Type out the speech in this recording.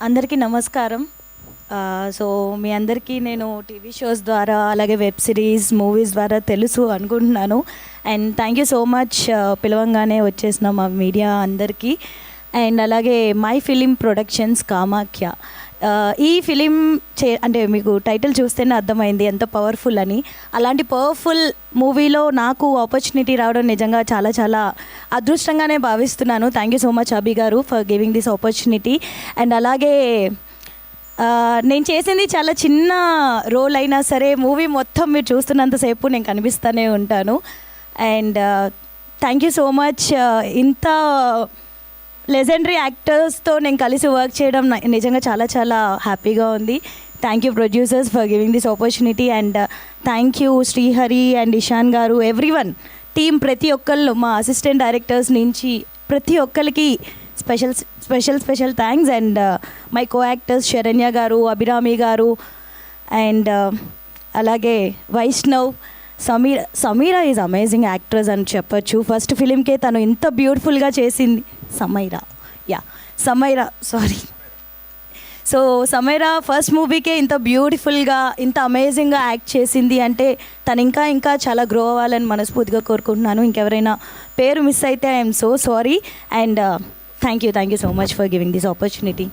అందరికీ నమస్కారం. సో మీ అందరికీ నేను టీవీ షోస్ ద్వారా అలాగే వెబ్ సిరీస్ మూవీస్ ద్వారా తెలుసు అనుకుంటున్నాను. And thank you so much పిలవంగానే వచ్చేసిన మా మీడియా అందరికీ. అండ్ అలాగే మై ఫిలిం ప్రొడక్షన్స్ కామాఖ్య, ఈ ఫిలిం అంటే మీకు టైటిల్ చూస్తేనే అర్థమైంది ఎంత పవర్ఫుల్ అని. అలాంటి పవర్ఫుల్ మూవీలో నాకు ఆపర్చునిటీ రావడం నిజంగా చాలా చాలా అదృష్టంగానే భావిస్తున్నాను. థ్యాంక్ యూ సో మచ్ అభి గారు for giving this opportunity. And అలాగే నేను చేసింది చాలా చిన్న రోల్ అయినా సరే మూవీ మొత్తం మీరు చూస్తున్నంతసేపు నేను కనిపిస్తూనే ఉంటాను. And thank you so much, ఇంత లెజెండరీ యాక్టర్స్తో నేను కలిసి వర్క్ చేయడం నిజంగా చాలా చాలా హ్యాపీగా ఉంది. Thank you producers for giving this opportunity. And thank you Srihari and Ishan గారు, ఎవ్రీవన్ టీమ్, ప్రతి ఒక్కళ్ళు, మా అసిస్టెంట్ డైరెక్టర్స్ నుంచి ప్రతి ఒక్కరికి special special special thanks. And my co actors Saranya గారు, అభిరామి గారు, అండ్ అలాగే Vaishnav, Sameera is amazing actress అని చెప్పచ్చు. ఫస్ట్ ఫిలింకే తను ఇంత బ్యూటిఫుల్గా చేసింది. సమీరా సో సమీరా ఫస్ట్ మూవీకే ఇంత బ్యూటిఫుల్గా ఇంత అమేజింగ్గా యాక్ట్ చేసింది అంటే తను ఇంకా ఇంకా చాలా గ్రో అవ్వాలని మనస్ఫూర్తిగా కోరుకుంటున్నాను. ఇంకెవరైనా పేరు మిస్ అయితే I'm so sorry. And thank you so much for giving this opportunity.